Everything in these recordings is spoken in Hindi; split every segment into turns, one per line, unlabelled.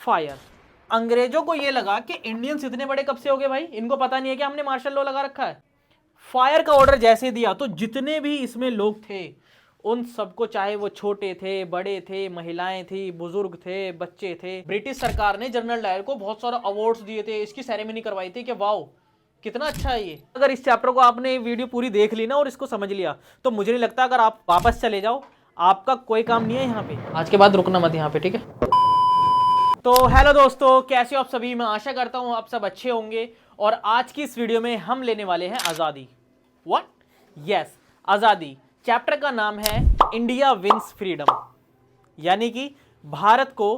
फायर। अंग्रेजों को ये लगा कि इंडियंस इतने बड़े कब से हो गए भाई, इनको पता नहीं है कि हमने मार्शल लॉ लगा रखा है। फायर का ऑर्डर जैसे दिया तो जितने भी इसमें लोग थे उन सबको, चाहे वो छोटे थे, बड़े थे, महिलाएं थी, बुजुर्ग थे, बच्चे थे, ब्रिटिश सरकार ने जनरल डायर को बहुत सारा अवार्ड्स दिए थे, इसकी सेरेमनी करवाई थी कि वाओ कितना अच्छा है ये। अगर इस चैप्टर को आपने वीडियो पूरी देख ली ना और इसको समझ लिया तो मुझे नहीं लगता, अगर आप वापस चले जाओ आपका कोई काम नहीं है यहाँ पे, आज के बाद रुकना मत यहाँ पे, ठीक है। तो हेलो दोस्तों, कैसे हो आप सभी। मैं आशा करता हूँ आप सब अच्छे होंगे। और आज की इस वीडियो में हम लेने वाले हैं आज़ादी। व्हाट? यस, आज़ादी। चैप्टर का नाम है इंडिया विंस फ्रीडम, यानी कि भारत को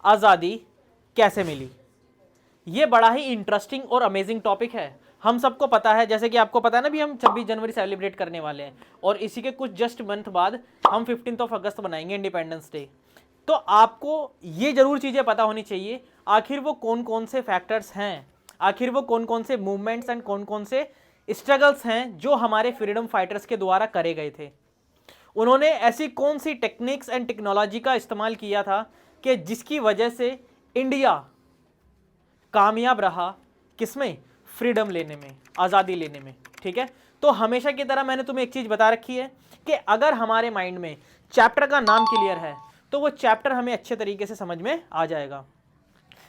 आज़ादी कैसे मिली। ये बड़ा ही इंटरेस्टिंग और अमेजिंग टॉपिक है। हम सबको पता है, जैसे कि आपको पता है ना, भी हम 26 जनवरी सेलिब्रेट करने वाले हैं और इसी के कुछ जस्ट मंथ बाद हम 15 अगस्त बनाएंगे, इंडिपेंडेंस डे। तो आपको ये जरूर चीज़ें पता होनी चाहिए, आखिर वो कौन कौन से फैक्टर्स हैं, आखिर वो कौन कौन से मूवमेंट्स एंड कौन कौन से स्ट्रगल्स हैं जो हमारे फ्रीडम फाइटर्स के द्वारा करे गए थे। उन्होंने ऐसी कौन सी टेक्निक्स एंड टेक्नोलॉजी का इस्तेमाल किया था कि जिसकी वजह से इंडिया कामयाब रहा किसमें, फ्रीडम लेने में, आज़ादी लेने में, ठीक है। तो हमेशा की तरह मैंने तुम्हें एक चीज़ बता रखी है कि अगर हमारे माइंड में चैप्टर का नाम क्लियर है तो वो चैप्टर हमें अच्छे तरीके से समझ में आ जाएगा।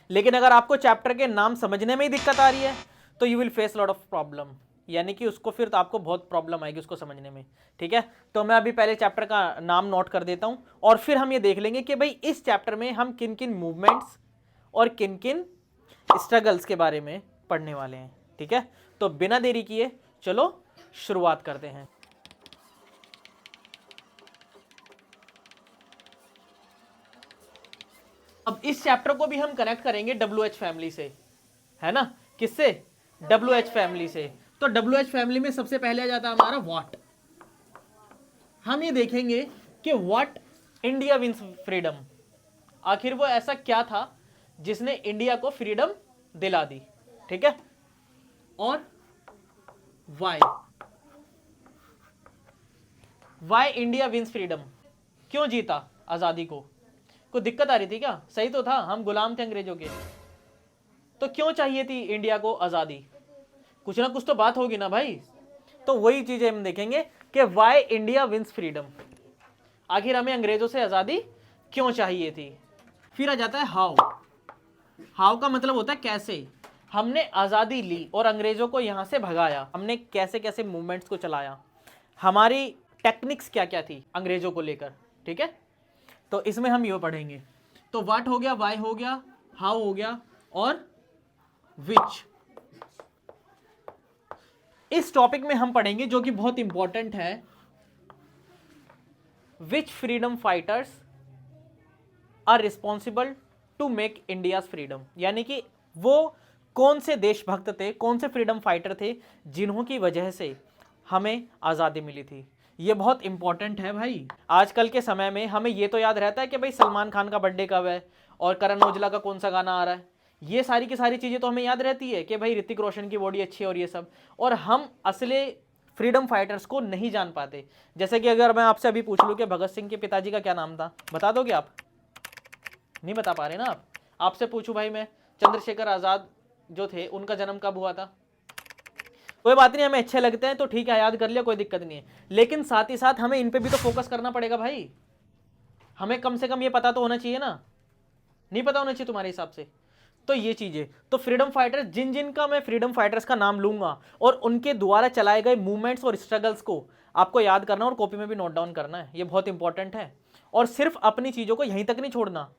लेकिन अगर आपको चैप्टर के नाम समझने में ही दिक्कत आ रही है तो you will face lot of problem, यानी कि उसको फिर तो आपको बहुत प्रॉब्लम आएगी उसको समझने में, ठीक है। तो मैं अभी पहले चैप्टर का नाम नोट कर देता हूं और फिर हम ये देख लेंगे कि भाई इस चैप्टर में हम किन किन मूवमेंट्स और किन किन स्ट्रगल्स के बारे में पढ़ने वाले हैं, ठीक है। तो बिना देरी किए चलो शुरुआत करते हैं। अब इस चैप्टर को भी हम कनेक्ट करेंगे WH फैमिली से, है ना। किससे? WH फैमिली से। तो WH फैमिली में सबसे पहले आ जाता है हमारा व्हाट। हम ये देखेंगे कि व्हाट इंडिया विंस फ्रीडम, आखिर वो ऐसा क्या था जिसने इंडिया को फ्रीडम दिला दी, ठीक है। और वाई इंडिया विंस फ्रीडम, क्यों जीता आजादी को, कोई दिक्कत आ रही थी क्या? सही तो था, हम गुलाम थे अंग्रेजों के, तो क्यों चाहिए थी इंडिया को आजादी? कुछ ना कुछ तो बात होगी ना भाई। तो वही चीजें हम देखेंगे कि वाई इंडिया विंस फ्रीडम, आखिर हमें अंग्रेजों से आजादी क्यों चाहिए थी। फिर आ जाता है हाउ। हाउ का मतलब होता है कैसे। हमने आजादी ली और अंग्रेजों को यहां से भगाया, हमने कैसे कैसे मूवमेंट्स को चलाया, हमारी टेक्निक्स क्या क्या थी अंग्रेजों को लेकर, ठीक है। तो इसमें हम ये पढ़ेंगे। तो व्हाट हो गया, वाई हो गया, हाउ हो गया और विच। इस टॉपिक में हम पढ़ेंगे जो कि बहुत इंपॉर्टेंट है, which freedom fighters are responsible to make India's freedom, यानी कि वो कौन से देशभक्त थे, कौन से फ्रीडम फाइटर थे जिन्हों की वजह से हमें आज़ादी मिली थी। ये बहुत इंपॉर्टेंट है भाई। आजकल के समय में हमें ये तो याद रहता है कि भाई सलमान खान का बर्थडे कब है और करण औजला का कौन सा गाना आ रहा है, ये सारी की सारी चीज़ें तो हमें याद रहती है कि भाई ऋतिक रोशन की बॉडी अच्छी है और ये सब, और हम असली फ्रीडम फाइटर्स को नहीं जान पाते। जैसे कि अगर मैं आपसे अभी पूछ लूँ कि भगत सिंह के पिताजी का क्या नाम था, बता दोगे आप? नहीं बता पा रहे ना आप। आपसे पूछूं भाई मैं, चंद्रशेखर आज़ाद जो थे उनका जन्म कब हुआ था? कोई बात नहीं, हमें अच्छे लगते हैं तो ठीक है, याद कर लिया, कोई दिक्कत नहीं है। लेकिन साथ ही साथ हमें इन पे भी तो फोकस करना पड़ेगा भाई। हमें कम से कम ये पता तो होना चाहिए ना, नहीं पता होना चाहिए तुम्हारे हिसाब से? तो ये चीजें, तो फ्रीडम फाइटर्स, जिन जिन का मैं फ्रीडम फाइटर्स का नाम लूंगा और उनके द्वारा चलाए गए मूवमेंट्स और स्ट्रगल्स को आपको याद करना और कॉपी में भी नोट डाउन करना है, ये बहुत इंपॉर्टेंट है। और सिर्फ अपनी चीजों को यहीं तक नहीं छोड़ना,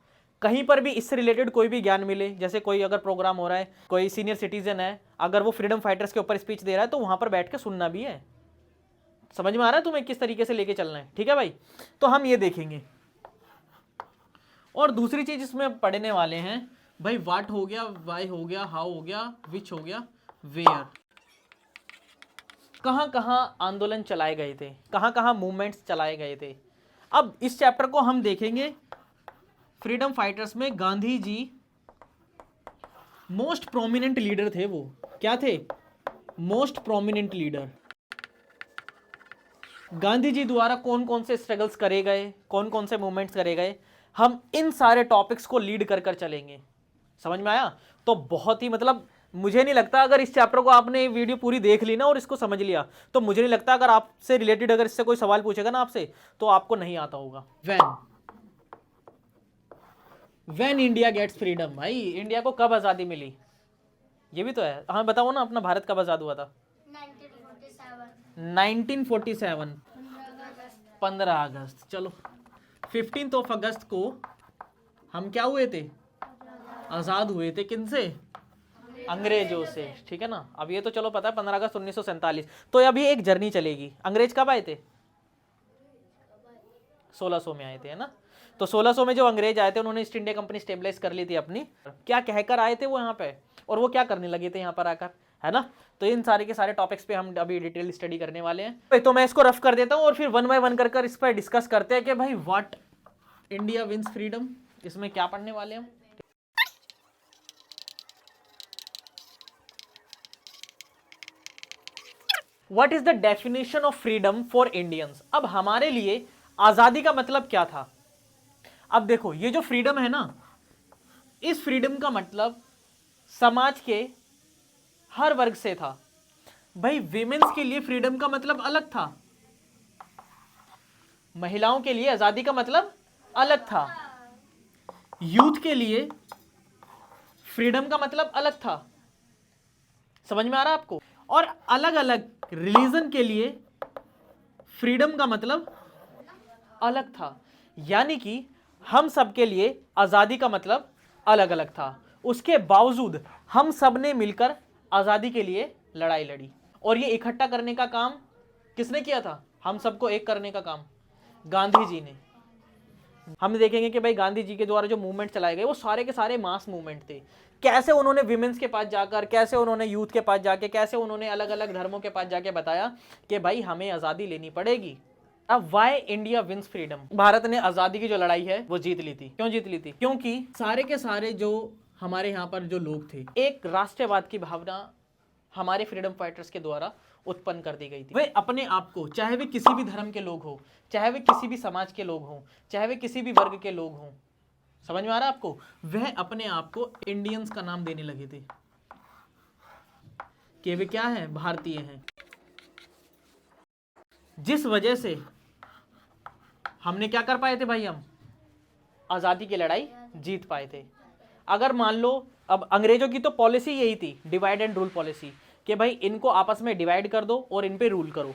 कहीं पर भी इससे रिलेटेड कोई भी ज्ञान मिले, जैसे कोई अगर प्रोग्राम हो रहा है, कोई सीनियर सिटीजन है, अगर वो फ्रीडम फाइटर्स के ऊपर स्पीच दे रहा है तो वहां पर बैठ के सुनना भी है। समझ में आ रहा है तुम्हें किस तरीके से लेके चलना है, ठीक है भाई। तो हम ये देखेंगे। और दूसरी चीज इसमें पढ़ने वाले हैं भाई, व्हाट हो गया, वाई हो गया, हाउ हो गया, विच हो गया, वेयर। कहां कहां आंदोलन चलाए गए थे, कहां कहां मूवमेंट्स चलाए गए थे। अब इस चैप्टर को हम देखेंगे। फ्रीडम फाइटर्स में Gandhi ji most prominent leader थे। वो क्या थे? Most prominent leader. Gandhi ji द्वारा कौन कौन से स्ट्रगल्स करे गए, कौन कौन से मूवमेंट्स करे गए, हम इन सारे टॉपिक्स को लीड कर कर चलेंगे, समझ में आया? तो बहुत ही मतलब मुझे नहीं लगता अगर इस चैप्टर को आपने वीडियो पूरी देख ली ना और इसको समझ लिया तो मुझे नहीं लगता अगर आपसे रिलेटेड अगर इससे कोई सवाल पूछेगा ना आपसे तो आपको नहीं आता होगा। व्हेन इंडिया गेट्स फ्रीडम, भाई इंडिया को कब आजादी मिली ये भी तो है। हाँ बताओ ना, अपना भारत कब आजाद हुआ था? 1947 15 अगस्त। चलो 15 अगस्त को हम क्या हुए थे? आजाद हुए थे। किनसे? अंग्रेजों से, ठीक है ना। अब ये तो चलो पता है 15 अगस्त 1947। तो अभी एक जर्नी चलेगी। अंग्रेज कब आए थे? 1600 में आए थे, है ना। तो 1600 में जो अंग्रेज आए थे उन्होंने ईस्ट इंडिया कंपनी स्टेबलाइज कर ली थी अपनी। क्या कहकर आए थे वो यहाँ पे और वो क्या करने लगे थे यहाँ पर आकर, है ना। तो इन सारे के सारे टॉपिक्स पे हम अभी डिटेल स्टडी करने वाले हैं। तो मैं इसको रफ कर देता हूँ और फिर वन बाय वन कर इस पर डिस्कस करते हैं कि भाई व्हाट इंडिया विंस फ्रीडम, इसमें क्या पढ़ने वाले हैं हम। What is the definition of freedom for Indians. अब हमारे लिए आजादी का मतलब क्या था। अब देखो ये जो फ्रीडम है ना, इस फ्रीडम का मतलब समाज के हर वर्ग से था। भाई विमेन्स के लिए फ्रीडम का मतलब अलग था, महिलाओं के लिए आजादी का मतलब अलग था, यूथ के लिए फ्रीडम का मतलब अलग था। समझ में आ रहा है आपको? और अलग अलग रिलीजन के लिए फ्रीडम का मतलब अलग था। यानी कि हम सब के लिए आजादी का मतलब अलग अलग था। उसके बावजूद हम सब ने मिलकर आजादी के लिए लड़ाई लड़ी और ये इकट्ठा करने का काम किसने किया था? हम सबको एक करने का काम गांधी जी ने। हम देखेंगे कि भाई गांधी जी के द्वारा जो मूवमेंट चलाए गए वो सारे के सारे मास मूवमेंट थे। कैसे उन्होंने विमेंस के पास जाकर, कैसे उन्होंने यूथ के पास जाके, कैसे उन्होंने अलग अलग धर्मों के पास जाके बताया कि भाई हमें आजादी लेनी पड़ेगी। अब why India wins freedom, Bharat ने आजादी की जो लड़ाई है वो जीत ली थी। क्यों जीत ली थी? क्योंकि सारे के सारे जो हमारे यहाँ पर जो लोग थे, एक राष्ट्रवाद की भावना हमारे फ्रीडम फाइटर्स के द्वारा उत्पन्न कर दी गई थी। वे अपने आप को, चाहे वे किसी भी धर्म के लोग हो, चाहे वे किसी भी समाज के लोग हों, चाहे वे किसी भी वर्ग के लोग हों, समझ में आ रहा है आपको, वह अपने आप को इंडियंस का नाम देने लगे थे कि वे क्या है? भारतीय हैं। जिस वजह से हमने क्या कर पाए थे भाई, हम आजादी की लड़ाई जीत पाए थे। अगर मान लो अब अंग्रेजों की तो पॉलिसी यही थी, डिवाइड एंड रूल पॉलिसी, कि भाई इनको आपस में डिवाइड कर दो और इन पे रूल करो।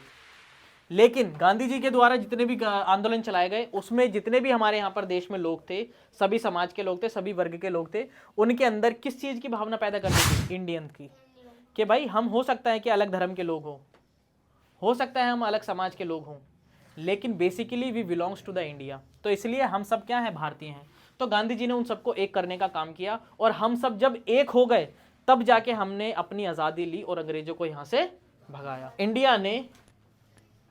लेकिन गांधी जी के द्वारा जितने भी आंदोलन चलाए गए उसमें जितने भी हमारे यहाँ पर देश में लोग थे, सभी समाज के लोग थे, सभी वर्ग के लोग थे, उनके अंदर किस चीज की भावना पैदा करनी थी? इंडियन की। कि भाई हम हो सकता है कि अलग धर्म के लोग हो सकता है हम अलग समाज के लोग हों, लेकिन basically we belongs to the India. तो इसलिए हम सब क्या है? भारतीय हैं। तो गांधी जी ने उन सबको एक करने का काम किया और हम सब जब एक हो गए तब जाके हमने अपनी आजादी ली और अंग्रेजों को यहां से भगाया। इंडिया ने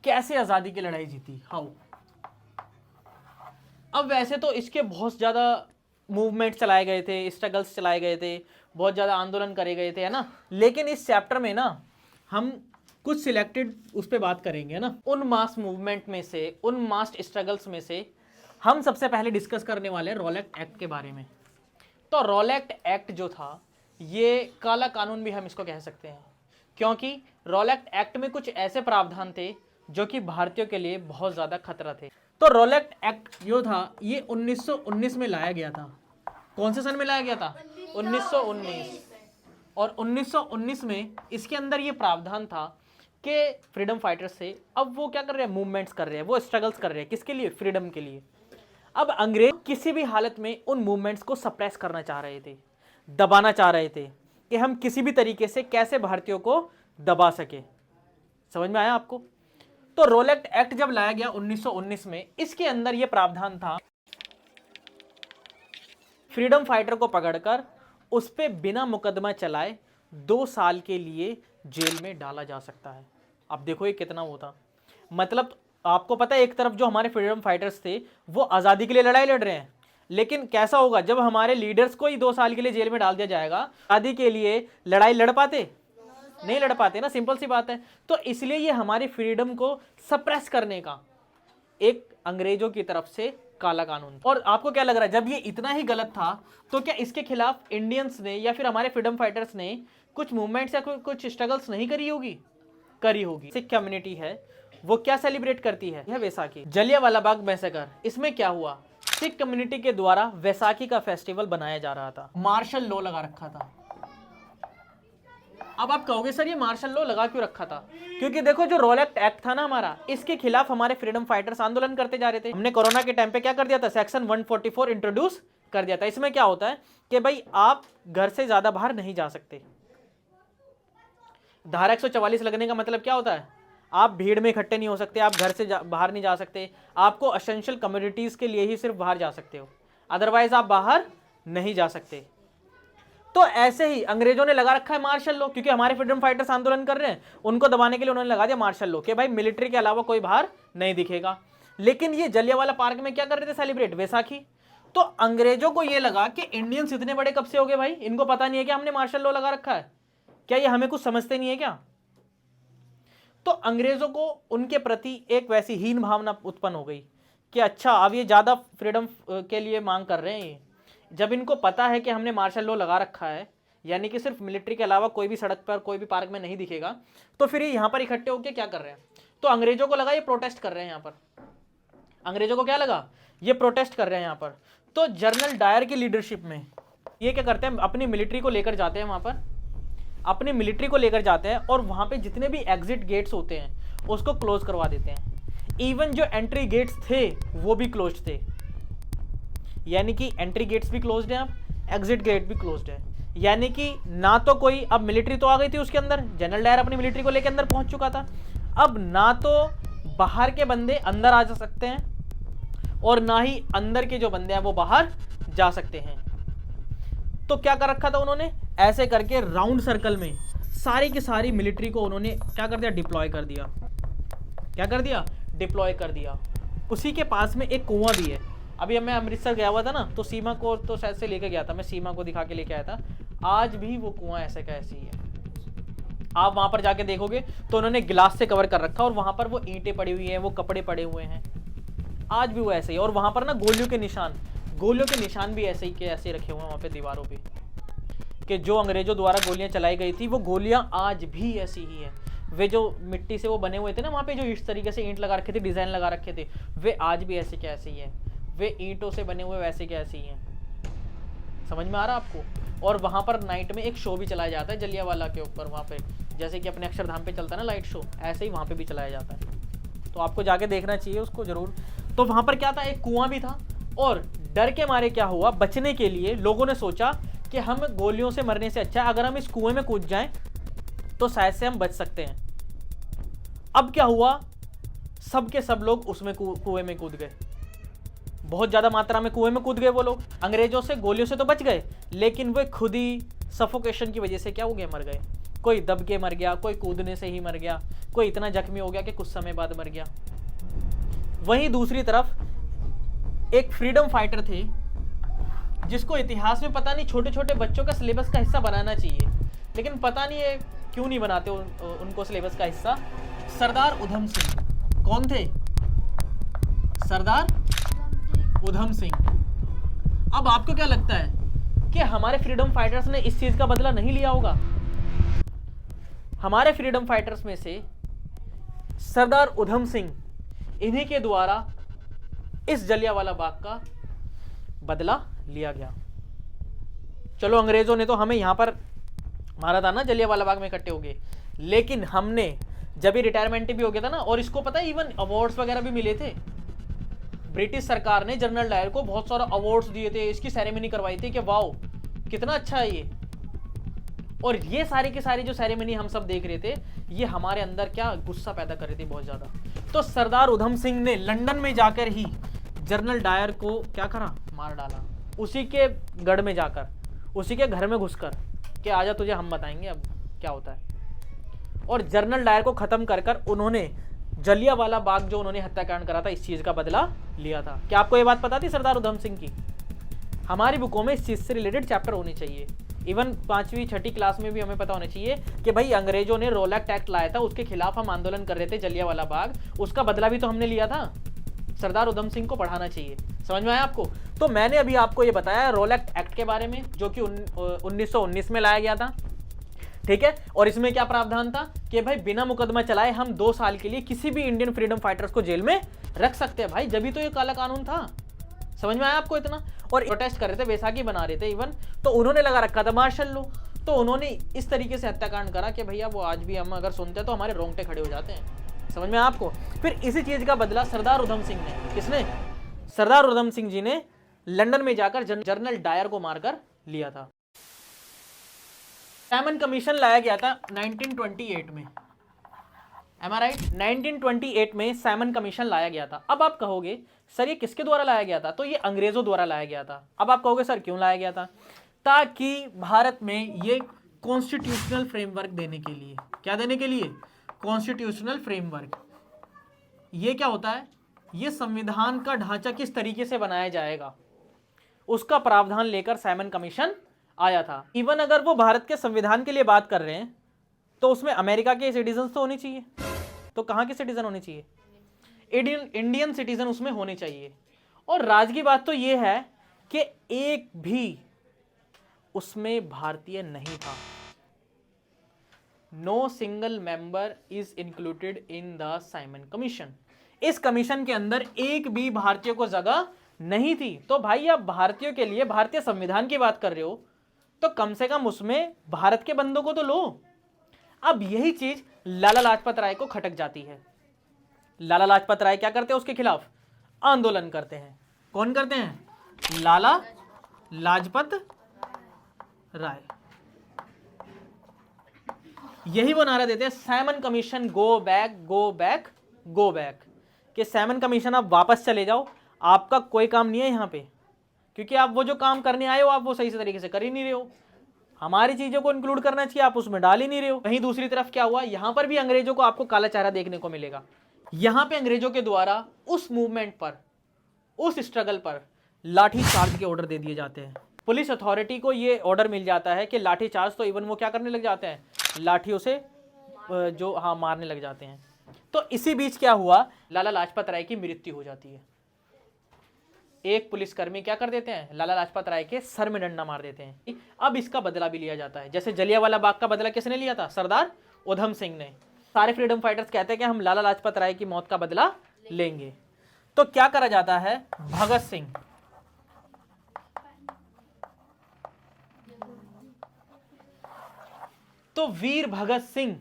कैसे आजादी की लड़ाई जीती? हाउ? अब वैसे तो इसके बहुत ज्यादा मूवमेंट चलाए गए थे, स्ट्रगल्स चलाए गए थे, बहुत ज्यादा आंदोलन करे गए थे, है ना। लेकिन इस चैप्टर में ना हम कुछ सिलेक्टेड उस पर बात करेंगे ना, उन मास मूवमेंट में से, उन मास स्ट्रगल्स में से हम सबसे पहले डिस्कस करने वाले हैं रॉलेट एक्ट के बारे में। तो रॉलेट एक्ट जो था ये काला कानून भी हम इसको कह सकते हैं, क्योंकि रॉलेट एक्ट में कुछ ऐसे प्रावधान थे जो कि भारतीयों के लिए बहुत ज्यादा खतरा थे। तो रॉलेट एक्ट जो था ये 1919 में लाया गया था। कौन से सन में लाया गया था? 1919। और 1919 में इसके अंदर ये प्रावधान था कि फ्रीडम फाइटर्स से अब वो क्या कर रहे हैं? मूवमेंट्स कर रहे हैं, वो स्ट्रगल्स कर रहे हैं। किसके लिए? फ्रीडम के लिए। अब अंग्रेज किसी भी हालत में उन मूवमेंट्स को सप्रेस करना चाह रहे थे, दबाना चाह रहे थे कि हम किसी भी तरीके से कैसे भारतीयों को दबा सके। समझ में आया आपको? तो रॉलेट एक्ट जब लाया गया 1919 में, इसके अंदर यह प्रावधान था फ्रीडम फाइटर को पकड़कर उस पे बिना मुकदमा चलाए 2 साल के लिए जेल में डाला जा सकता है। अब देखो ये कितना वो था। मतलब आपको पता है एक तरफ जो हमारे फ्रीडम फाइटर्स थे वो आज़ादी के लिए लड़ाई लड़ रहे हैं, लेकिन कैसा होगा जब हमारे लीडर्स को ही 2 साल के लिए जेल में डाल दिया जाएगा? आज़ादी के लिए लड़ाई लड़ पाते? नहीं लड़ पाते ना, सिंपल सी बात है। तो इसलिए ये हमारी फ्रीडम को सप्रेस करने का एक अंग्रेजों की तरफ से काला कानून। और आपको क्या लग रहा है, जब ये इतना ही गलत था तो क्या इसके खिलाफ इंडियंस ने या फिर हमारे फ्रीडम फाइटर्स ने कुछ मूवमेंट्स या कुछ स्ट्रगल्स नहीं करी होगी? करी होगी। सिख कम्युनिटी है वो क्या सेलिब्रेट करती है? यह वैसाखी। जलियांवाला बाग मैसेकर, इसमें क्या हुआ? सिख कम्युनिटी के द्वारा वैसाखी का फेस्टिवल बनाया जा रहा था, मार्शल लॉ लगा रखा था। अब आप कहोगे सर ये मार्शल लॉ लगा क्यों रखा था? क्योंकि देखो जो रॉलेट एक्ट था ना हमारा, इसके खिलाफ हमारे फ्रीडम फाइटर्स आंदोलन करते जा रहे थे। हमने कोरोना के टाइम पे क्या कर दिया था, सेक्शन 144 इंट्रोड्यूस कर दिया था। इसमें क्या होता है कि भाई आप घर से ज्यादा बाहर नहीं जा सकते। धारा 144 लगने का मतलब क्या होता है, आप भीड़ में इकट्ठे नहीं हो सकते, आप घर से बाहर नहीं जा सकते, आपको असेंशियल कम्युनिटीज के लिए ही सिर्फ बाहर जा सकते हो, अदरवाइज आप बाहर नहीं जा सकते। तो ऐसे ही अंग्रेजों ने लगा रखा है मार्शल लॉ, क्योंकि हमारे फ्रीडम फाइटर्स आंदोलन कर रहे हैं, उनको दबाने के लिए उन्होंने लगा दिया मार्शल लॉ कि भाई मिलिट्री के अलावा कोई बाहर नहीं दिखेगा। लेकिन ये जलियांवाला पार्क में क्या कर रहे थे, सेलिब्रेट वैसाखी। तो अंग्रेजों को ये लगा कि इंडियंस इतने बड़े कब से हो गए भाई, इनको पता नहीं है कि हमने मार्शल लॉ लगा रखा है, क्या ये हमें कुछ समझते नहीं है क्या? तो अंग्रेजों को उनके प्रति एक वैसी हीन भावना उत्पन्न हो गई कि अच्छा अब ये ज्यादा फ्रीडम के लिए मांग कर रहे हैं। ये जब इनको पता है कि हमने मार्शल लॉ लगा रखा है, यानी कि सिर्फ मिलिट्री के अलावा कोई भी सड़क पर कोई भी पार्क में नहीं दिखेगा, तो फिर ये यहाँ पर इकट्ठे होकर क्या कर रहे हैं? तो अंग्रेजों को लगा ये प्रोटेस्ट कर रहे हैं यहाँ पर। अंग्रेजों को क्या लगा, ये प्रोटेस्ट कर रहे हैं यहाँ पर। तो जनरल डायर की लीडरशिप में ये क्या करते हैं, अपनी मिलिट्री को लेकर जाते हैं वहाँ पर, अपनी मिलिट्री को लेकर जाते हैं और वहाँ पे जितने भी एग्जिट गेट्स होते हैं उसको क्लोज करवा देते हैं। इवन जो एंट्री गेट्स थे वो भी क्लोज थे, यानी कि एंट्री गेट्स भी क्लोज्ड हैं, अब एग्जिट गेट भी क्लोज्ड है। यानी कि ना तो कोई, अब मिलिट्री तो आ गई थी उसके अंदर, जनरल डायर अपनी मिलिट्री को लेकर अंदर पहुंच चुका था, अब ना तो बाहर के बंदे अंदर आ जा सकते हैं और ना ही अंदर के जो बंदे हैं वो बाहर जा सकते हैं। तो क्या कर रखा था उन्होंने, ऐसे करके राउंड सर्कल में सारी की सारी मिलिट्री को उन्होंने क्या कर दिया, डिप्लॉय कर दिया। क्या कर दिया, डिप्लॉय कर दिया। उसी के पास में एक कुआं भी है। अभी मैं अमृतसर गया हुआ था ना, तो सीमा को तो शायद से लेके गया था, मैं सीमा को दिखा के लेके आया था। आज भी वो कुआं ऐसे का ऐसे ही है। आप वहां पर जाके देखोगे तो उन्होंने गिलास से कवर कर रखा और वहां पर वो ईंटें पड़ी हुई हैं, वो कपड़े पड़े हुए हैं, आज भी वो ऐसे ही। और वहां पर ना गोलियों के निशान भी ऐसे ही के ऐसे रखे हुए हैं वहां पे दीवारों पे, कि जो अंग्रेजों द्वारा गोलियां चलाई गई थी वो गोलियां आज भी ऐसी ही है। वे जो मिट्टी से वो बने हुए थे ना वहाँ पे, जो इस तरीके से ईंट लगा रखे थे, डिजाइन लगा रखे थे, वे आज भी ऐसे के ऐसे ही है। वे ईंटों से बने हुए वैसे के ऐसे ही हैं। समझ में आ रहा आपको? और वहाँ पर नाइट में एक शो भी चलाया जाता है जलियांवाला के ऊपर, वहाँ पे जैसे कि अपने अक्षरधाम पे चलता है ना लाइट शो, ऐसे ही वहाँ पे भी चलाया जाता है। तो आपको जाके देखना चाहिए उसको जरूर। तो वहाँ पर क्या था, एक कुआं भी था, और डर के मारे क्या हुआ, बचने के लिए लोगों ने सोचा कि हम गोलियों से मरने से अच्छा है अगर हम इस कुएं में कूद जाएं तो शायद से हम बच सकते हैं। अब क्या हुआ, सब के सब लोग उसमें कुएं में कूद गए, बहुत ज्यादा मात्रा में कुएं में कूद गए वो लोग। अंग्रेजों से गोलियों से तो बच गए, लेकिन वे खुद ही सफोकेशन की वजह से क्या हो गए, मर गए। कोई दब के मर गया, कोई कूदने से ही मर गया, कोई इतना जख्मी हो गया कि कुछ समय बाद मर गया। वहीं दूसरी तरफ एक फ्रीडम फाइटर थे जिसको इतिहास में पता नहीं छोटे छोटे बच्चों का सिलेबस का हिस्सा बनाना चाहिए, लेकिन पता नहीं है क्यों नहीं बनाते उनको सिलेबस का हिस्सा। सरदार उधम सिंह। कौन थे? सरदार उधम सिंह। अब आपको क्या लगता है कि हमारे फ्रीडम फाइटर्स ने इस चीज का बदला नहीं लिया होगा? हमारे फ्रीडम फाइटर्स में से सरदार उधम सिंह, इन्हीं के द्वारा इस जलियांवाला बाग का बदला लिया गया। चलो अंग्रेजों ने तो हमें यहां पर मारा था ना जलियांवाला बाग में इकट्ठे हो गए, लेकिन हमने जब ये रिटायरमेंट भी हो गया था ना, और इसको पता है इवन अवार्ड्स वगैरह भी मिले थे। ब्रिटिश सरकार ने जनरल डायर को बहुत सारा अवार्ड्स दिए थे, इसकी सेरेमनी करवाई थी कि वाओ कितना अच्छा है ये। और ये सारी की सारी जो सेरेमनी हम सब देख रहे थे, ये हमारे अंदर क्या गुस्सा पैदा कर रही थी बहुत ज्यादा। तो सरदार उधम सिंह ने लंदन में जाकर ही जनरल डायर को क्या करा, मार डाला, उसी के गढ़ में जाकर, उसी के घर में घुसकर कि आजा तुझे हम बताएंगे अब क्या होता है। और जनरल डायर को खत्म कर कर उन्होंने जलियांवाला बाग जो उन्होंने हत्याकांड करा था, इस चीज का बदला लिया था। क्या आपको ये बात पता थी सरदार उधम सिंह की? हमारी बुकों में इस चीज से रिलेटेड चैप्टर होने चाहिए। इवन 5वीं 6ठी क्लास में भी हमें पता होना चाहिए कि भाई अंग्रेजों ने रोलैक्ट एक्ट लाया था, उसके खिलाफ हम आंदोलन कर रहे थे जलियांवाला बाग, उसका बदला भी तो हमने लिया था। सरदार उधम सिंह को बढ़ाना चाहिए। समझ में आया आपको? तो मैंने अभी आपको ये बताया रोलैक एक्ट के बारे में, जो कि 1919 में लाया गया था, ठीक है। और इसमें क्या प्रावधान था कि भाई बिना मुकदमा चलाए हम 2 साल के लिए किसी भी इंडियन फ्रीडम फाइटर्स को जेल में रख सकते हैं भाई, जब भी तो ये काला कानून था। समझ में आया आपको इतना? और प्रोटेस्ट कर रहे थे, बैसाखी बना रहे थे इवन, तो उन्होंने लगा रखा था मार्शल लॉ। तो उन्होंने इस तरीके से हत्याकांड करा कि भैया वो आज भी हम अगर सुनते हैं तो हमारे रोंगटे खड़े हो जाते हैं। समझ में आया आपको? फिर इसी चीज का बदला सरदार उधम सिंह ने, किसने? सरदार उधम सिंह जी ने लंदन में जाकर जनरल डायर को मारकर लिया था। सैमन कमीशन लाया गया था 1928 में, एम आई राइट? 1928 में सैमन कमीशन लाया गया था। अब आप कहोगे सर ये किसके द्वारा लाया गया था? तो ये अंग्रेजों द्वारा लाया गया था। अब आप कहोगे सर क्यों लाया गया था? ताकि भारत में ये कॉन्स्टिट्यूशनल फ्रेमवर्क देने के लिए, क्या देने के लिए? Constitutional framework. ये क्या होता है? ये संविधान का ढांचा किस तरीके से बनाया जाएगा, उसका प्रावधान लेकर सैमन कमीशन आया था। इवन अगर वो भारत के संविधान के लिए बात कर रहे हैं तो उसमें अमेरिका के सिटीजन तो होने चाहिए। तो कहां के सिटीजन होने चाहिए? इंडियन सिटीजन उसमें होने चाहिए। और राज की बात तो ये है कि एक भी उसमें भारतीय नहीं था। No single member is included in the Simon Commission. इस कमीशन के अंदर एक भी भारतीय को जगह नहीं थी। तो भाई आप भारतीयों के लिए भारतीय संविधान की बात कर रहे हो तो कम से कम उसमें भारत के बंदों को तो लो। अब यही चीज लाला लाजपत राय को खटक जाती है। लाला लाजपत राय क्या करते हैं? उसके खिलाफ आंदोलन करते हैं। कौन करते हैं? लाला लाजपत राय। यही वो नारा देते हैं, Simon commission go back go back go back, कि सैमन कमीशन आप वापस चले जाओ, आपका कोई काम नहीं है यहाँ पे, क्योंकि आप वो जो काम करने आए हो आप वो सही से तरीके से कर ही नहीं रहे हो। हमारी चीजों को इंक्लूड करना चाहिए, आप उसमें डाल ही नहीं रहे हो। वहीं दूसरी तरफ क्या हुआ, यहां पर भी अंग्रेजों को आपको काला चेहरा देखने को मिलेगा। यहां पे अंग्रेजों के द्वारा उस मूवमेंट पर, उस स्ट्रगल पर लाठी चार्ज के ऑर्डर दे दिए जाते हैं। पुलिस अथॉरिटी को ये ऑर्डर मिल जाता है कि लाठी चार्ज, तो इवन वो क्या करने लग जाते हैं, लाठियों से जो हाँ मारने लग जाते हैं। तो इसी बीच क्या हुआ, लाला लाजपत राय की मृत्यु हो जाती है। एक पुलिसकर्मी क्या कर देते हैं, लाला लाजपत राय के सर में डंडा मार देते हैं। अब इसका बदला भी लिया जाता है। जैसे जलियांवाला बाग का बदला किसने लिया था? सरदार उधम सिंह ने। सारे फ्रीडम फाइटर्स कहते हैं कि हम लाला लाजपत राय की मौत का बदला लेंगे। तो क्या करा जाता है, भगत सिंह, तो वीर भगत सिंह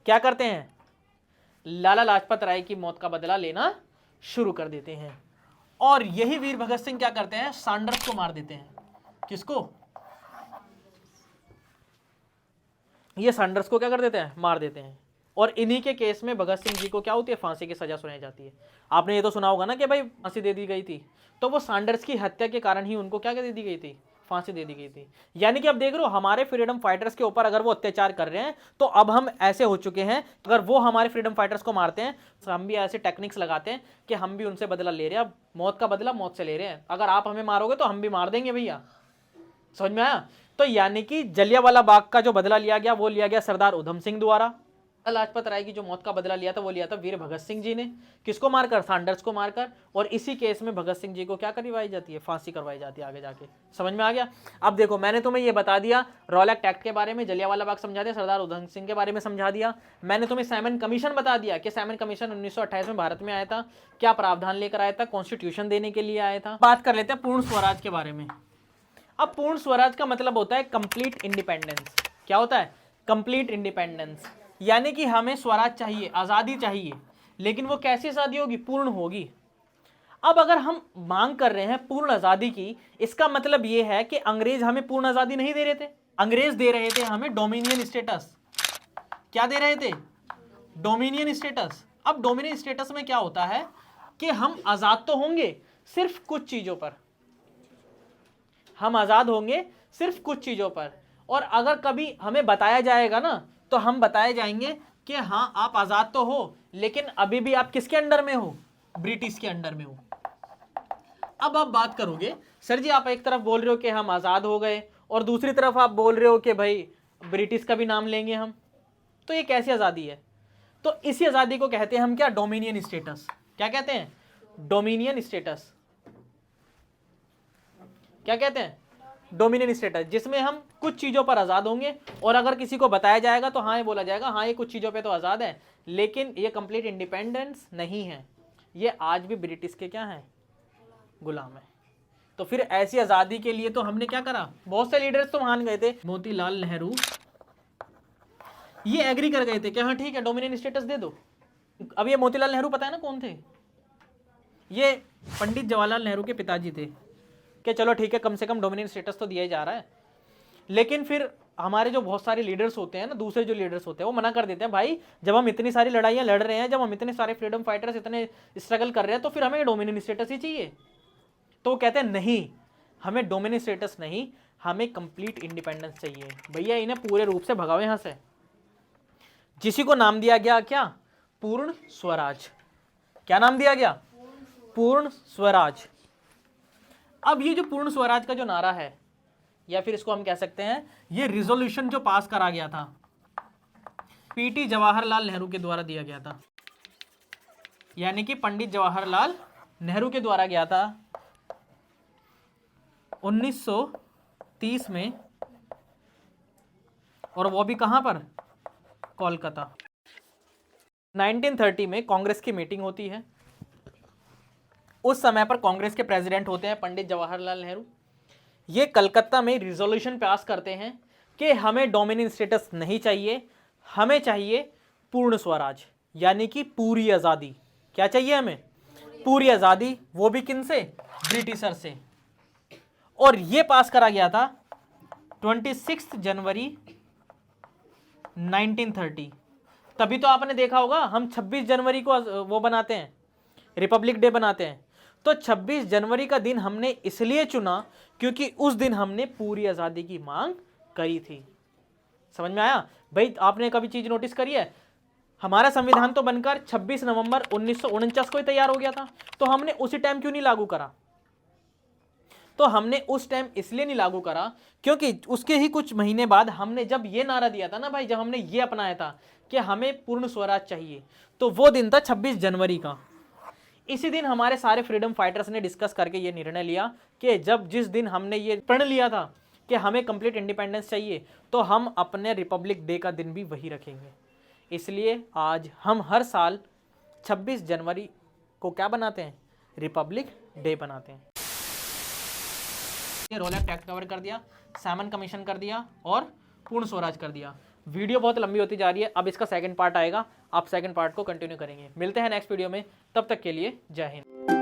क्या करते हैं, लाला लाजपत राय की मौत का बदला लेना शुरू कर देते हैं। और यही वीर भगत सिंह क्या करते हैं, सैंडर्स को मार देते हैं। किसको? ये सैंडर्स को क्या कर देते हैं, मार देते हैं। और इन्हीं के केस में भगत सिंह जी को क्या होती है, फांसी की सजा सुनाई जाती है। आपने ये तो सुना होगा ना कि भाई फांसी दे दी गई थी, तो वो सैंडर्स की हत्या के कारण ही उनको क्या दे दी गई थी, फांसी दे दी गई थी। यानी कि अब देख रहे हो, हमारे फ्रीडम फाइटर्स के ऊपर अगर वो अत्याचार कर रहे हैं तो अब हम ऐसे हो चुके हैं, अगर वो हमारे फ्रीडम फाइटर्स को मारते हैं तो हम भी ऐसे टेक्निक्स लगाते हैं कि हम भी उनसे बदला ले रहे हैं। मौत का बदला मौत से ले रहे हैं, अगर आप हमें मारोगे तो हम भी मार देंगे भैया। समझ में आया? तो यानी कि जलियांवाला बाग का जो बदला लिया गया वो लिया गया सरदार उधम सिंह द्वारा। लाजपत राय की जो मौत का बदला लिया था वो लिया था वीर भगत सिंह जी ने। किसको मारकर, सैंडर्स को मारकर। और इसी केस में भगत सिंह जी को क्या करवाई जाती है, फांसी करवाई जाती है आगे जाके। समझ में आ गया? अब देखो मैंने तुम्हें ये बता दिया रॉलेक्ट एक्ट के बारे में, जलियांवाला बाग समझा दिया, सरदार उधम सिंह के बारे में समझा दिया। मैंने तुम्हें सैमन कमीशन बता दिया कि सैमन कमीशन 1928 में भारत में आया था, क्या प्रावधान लेकर आया था, कॉन्स्टिट्यूशन देने के लिए आया था। बात कर लेते हैं पूर्ण स्वराज के बारे में। अब पूर्ण स्वराज का मतलब होता है कंप्लीट इंडिपेंडेंस। क्या होता है, कंप्लीट इंडिपेंडेंस। यानी कि हमें स्वराज चाहिए, आज़ादी चाहिए, लेकिन वो कैसी आज़ादी होगी, पूर्ण होगी। अब अगर हम मांग कर रहे हैं पूर्ण आज़ादी की, इसका मतलब ये है कि अंग्रेज हमें पूर्ण आज़ादी नहीं दे रहे थे, अंग्रेज दे रहे थे हमें डोमिनियन स्टेटस। क्या दे रहे थे, डोमिनियन स्टेटस। अब डोमिनियन स्टेटस में क्या होता है कि हम आज़ाद तो होंगे सिर्फ कुछ चीज़ों पर, हम आज़ाद होंगे सिर्फ कुछ चीज़ों पर। और अगर कभी हमें बताया जाएगा ना, तो हम बताए जाएंगे कि हाँ आप आज़ाद तो हो, लेकिन अभी भी आप किसके अंडर में हो, ब्रिटिश के अंडर में हो। अब आप बात करोगे सर जी आप एक तरफ बोल रहे हो कि हम आज़ाद हो गए और दूसरी तरफ आप बोल रहे हो कि भाई ब्रिटिश का भी नाम लेंगे हम, तो ये कैसी आज़ादी है? तो इसी आज़ादी को कहते हैं हम क्या, डोमिनियन स्टेटस। क्या कहते हैं, डोमिनियन स्टेटस। क्या कहते हैं? डोमिनियन स्टेटस, जिसमें हम कुछ चीजों पर आजाद होंगे और अगर किसी को बताया जाएगा तो हाँ ये बोला जाएगा हाँ ये कुछ चीजों पे तो आजाद है, लेकिन ये कंप्लीट इंडिपेंडेंस नहीं है, ये आज भी ब्रिटिश के क्या है? गुलाम है। तो फिर ऐसी आजादी के लिए तो हमने क्या करा? बहुत से लीडर्स तो मान गए थे। मोतीलाल नेहरू ये एग्री कर गए थे कि हाँ ठीक है डोमिनियन स्टेटस दे दो। अब ये मोतीलाल नेहरू पता है ना कौन थे? ये पंडित जवाहरलाल नेहरू के पिताजी थे कि चलो ठीक है कम से कम डोमिनियन स्टेटस तो दिया ही जा रहा है। लेकिन फिर हमारे जो बहुत सारे लीडर्स होते हैं ना, दूसरे जो लीडर्स होते हैं वो मना कर देते हैं, भाई जब हम इतनी सारी लड़ाइयाँ लड़ रहे हैं, जब हम इतने सारे फ्रीडम फाइटर्स इतने स्ट्रगल कर रहे हैं, तो फिर हमें डोमिनियन स्टेटस ही चाहिए। तो वो कहते हैं नहीं, हमें डोमिनियन स्टेटस नहीं, हमें कंप्लीट इंडिपेंडेंस चाहिए। भैया इन्हें पूरे रूप से भगाओ यहाँ से। जिसी को नाम दिया गया क्या? पूर्ण स्वराज। क्या नाम दिया गया? पूर्ण स्वराज। अब ये जो पूर्ण स्वराज का जो नारा है, या फिर इसको हम कह सकते हैं ये रिजोल्यूशन जो पास करा गया था, पीटी जवाहरलाल नेहरू के द्वारा दिया गया था, यानी कि पंडित जवाहरलाल नेहरू के द्वारा गया था 1930 में, और वो भी कहां पर? कोलकाता। 1930 में कांग्रेस की मीटिंग होती है। उस समय पर कांग्रेस के प्रेसिडेंट होते हैं पंडित जवाहरलाल नेहरू। ये कलकत्ता में रिजोल्यूशन पास करते हैं कि हमें डोमिनियन स्टेटस नहीं चाहिए, हमें चाहिए पूर्ण स्वराज, यानी कि पूरी आज़ादी। क्या चाहिए हमें? पूरी आज़ादी, वो भी किन से? ब्रिटिशर से। और ये पास करा गया था 26 जनवरी 1930। तभी तो आपने देखा होगा हम 26 जनवरी को वो बनाते हैं, रिपब्लिक डे बनाते हैं। तो 26 जनवरी का दिन हमने इसलिए चुना क्योंकि उस दिन हमने पूरी आज़ादी की मांग करी थी। समझ में आया? भाई आपने कभी चीज नोटिस करी है, हमारा संविधान तो बनकर 26 नवंबर 1949 को ही तैयार हो गया था, तो हमने उसी टाइम क्यों नहीं लागू करा? तो हमने उस टाइम इसलिए नहीं लागू करा क्योंकि उसके ही कुछ महीने बाद हमने जब ये नारा दिया था ना भाई, जब हमने ये अपनाया था कि हमें पूर्ण स्वराज चाहिए, तो वो दिन था 26 जनवरी का। इसी दिन हमारे सारे फ्रीडम फाइटर्स ने डिस्कस करके ये निर्णय लिया कि जिस दिन हमने ये प्रण लिया था कि हमें कंप्लीट इंडिपेंडेंस चाहिए, तो हम अपने रिपब्लिक डे का दिन भी वही रखेंगे। इसलिए आज हम हर साल 26 जनवरी को क्या बनाते हैं? रिपब्लिक डे बनाते हैं। रोल एक्ट कवर कर दिया, सैमन कमीशन कर दिया और पूर्ण स्वराज कर दिया। वीडियो बहुत लंबी होती जा रही है, अब इसका सेकंड पार्ट आएगा, आप सेकंड पार्ट को कंटिन्यू करेंगे। मिलते हैं नेक्स्ट वीडियो में, तब तक के लिए जय हिंद।